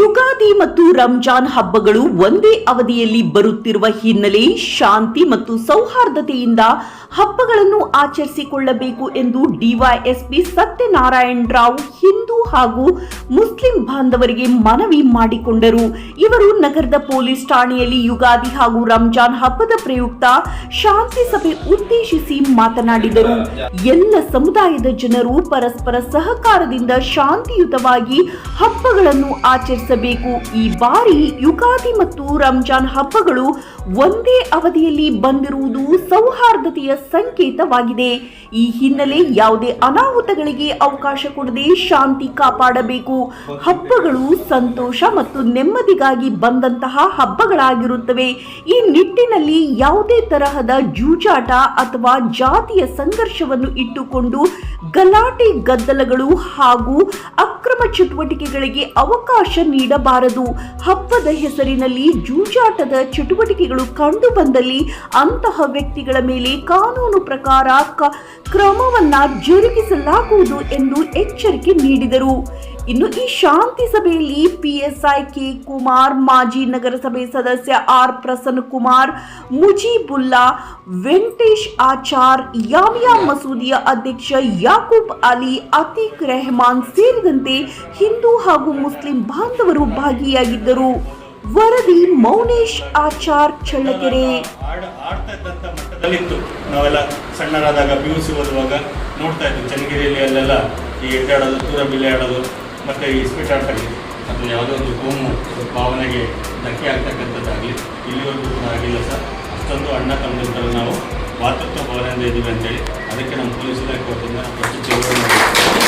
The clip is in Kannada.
ಯುಗಾದಿ ಮತ್ತು ರಂಜಾನ್ ಹಬ್ಬಗಳು ಒಂದೇ ಅವಧಿಯಲ್ಲಿ ಬರುತ್ತಿರುವ ಹಿನ್ನೆಲೆ ಶಾಂತಿ ಮತ್ತು ಸೌಹಾರ್ದತೆಯಿಂದ ಹಬ್ಬಗಳನ್ನು ಆಚರಿಸಿಕೊಳ್ಳಬೇಕು ಎಂದು ಡಿವೈಎಸ್ಪಿ ಸತ್ಯನಾರಾಯಣ ರಾವ್ ಹಿಂದೂ ಹಾಗೂ ಮುಸ್ಲಿಂ ಬಾಂಧವರಿಗೆ ಮನವಿ ಮಾಡಿಕೊಂಡರು. ಇವರು ನಗರದ ಪೊಲೀಸ್ ಠಾಣೆಯಲ್ಲಿ ಯುಗಾದಿ ಹಾಗೂ ರಂಜಾನ್ ಹಬ್ಬದ ಪ್ರಯುಕ್ತ ಶಾಂತಿ ಸಭೆ ಉದ್ದೇಶಿಸಿ ಮಾತನಾಡಿದರು. ಎಲ್ಲ ಸಮುದಾಯದ ಜನರು ಪರಸ್ಪರ ಸಹಕಾರದಿಂದ ಶಾಂತಿಯುತವಾಗಿ ಹಬ್ಬಗಳನ್ನು ಆಚರಿಸಬೇಕು. ಈ ಬಾರಿ ಯುಗಾದಿ ಮತ್ತು ರಂಜಾನ್ ಹಬ್ಬಗಳು ಒಂದೇ ಅವಧಿಯಲ್ಲಿ ಬಂದಿರುವುದು ಸೌಹಾರ್ದತೆಯ ಸಂಕೇತವಾಗಿದೆ. ಈ ಹಿನ್ನೆಲೆ ಯಾವುದೇ ಅನಾಹುತಗಳಿಗೆ ಅವಕಾಶ ಕೊಡದೆ ಶಾಂತಿ ಕಾಪಾಡಬೇಕು. ಹಬ್ಬಗಳು ಸಂತೋಷ ಮತ್ತು ನೆಮ್ಮದಿಗಾಗಿ ಬಂದಂತಹ ಹಬ್ಬಗಳಾಗಿರುತ್ತವೆ. ಈ ನಿಟ್ಟಿನಲ್ಲಿ ಯಾವುದೇ ತರಹದ ಜೂಜಾಟ ಅಥವಾ ಜಾತಿಯ ಸಂಘರ್ಷವನ್ನು ಇಟ್ಟುಕೊಂಡು ಗಲಾಟೆ ಗದ್ದಲಗಳು ಹಾಗೂ ಅಕ್ರಮ ಚಟುವಟಿಕೆಗಳಿಗೆ ಅವಕಾಶ ನೀಡಬಾರದು. ಹಬ್ಬದ ಹೆಸರಿನಲ್ಲಿ ಜೂಜಾಟದ ಚಟುವಟಿಕೆಗಳು ಕಂಡು ಬಂದಲ್ಲಿ ಅಂತಹ ವ್ಯಕ್ತಿಗಳ ಮೇಲೆ ಕಾನೂನು ಪ್ರಕಾರ ಕ್ರಮವನ್ನ ಜರುಗಿಸಲಾಗುವುದು ಎಂದು ಎಚ್ಚರಿಕೆ ನೀಡಿದರು. ಇನ್ನು ಈ ಶಾಂತಿ ಸಭೆಯಲ್ಲಿ ಪಿಎಸ್ಐ ಕೆ ಕುಮಾರ್, ಮಾಜಿ ನಗರಸಭೆ ಸದಸ್ಯ ಆರ್ ಪ್ರಸನ್ನ ಕುಮಾರ್, ಮುಜೀಬುಲ್ಲಾ, ವೆಂಕಟೇಶ್ ಆಚಾರ್, ಯಾಮಿಯಾ ಮಸೂದಿಯ ಅಧ್ಯಕ್ಷ ಯಾಕೂಬ್ ಅಲಿ, ಅತೀಕ್ ರೆಹಮಾನ್ ಸೇರಿದಂತೆ ಹಿಂದೂ ಹಾಗೂ ಮುಸ್ಲಿಂ ಬಾಂಧವರು ಭಾಗಿಯಾಗಿದ್ದರು. ವರದಿ ಮೌನೇಶ್ ಆಚಾರ್, ಚಳ್ಳಕೆರೆ. ಆಡ್ತಾ ಇದ್ದಂಥ ಮಟ್ಟದಲ್ಲಿತ್ತು. ನಾವೆಲ್ಲ ಸಣ್ಣರಾದಾಗ PUC ಓದುವಾಗ ನೋಡ್ತಾ ಇದ್ವಿ ಚನ್ನಗಿರಿಯಲ್ಲಿ ಅಲ್ಲೆಲ್ಲ ಈ ಎಡ್ಡಾಡೋದು, ತೂರ ಬಿಲ್ಲೆ ಆಡೋದು ಮತ್ತು ಈ ಸ್ಪೀಟ್ ಆಡ್ತಾಗಲಿ ಅಥವಾ ಯಾವುದೋ ಒಂದು ಕೋಮು ಭಾವನೆಗೆ ಧಕ್ಕೆ ಆಗ್ತಕ್ಕಂಥದ್ದಾಗಲಿ ಇಲ್ಲಿವರೆಗೂ ಕೂಡ ಆಗಿಲ್ಲ ಸರ್. ಅಷ್ಟೊಂದು ಅಣ್ಣ ತಮ್ಮಂದಿರಲ್ಲಿ ನಾವು ಭಾತೃತ್ವ ಭಾವನೆಯಿಂದ ಇದ್ದೀವಿ ಅಂತೇಳಿ ಅದಕ್ಕೆ ನಮ್ಮ ಪೊಲೀಸ್ ಇಲಾಖೆ ವತಿಯಿಂದ ನಾವು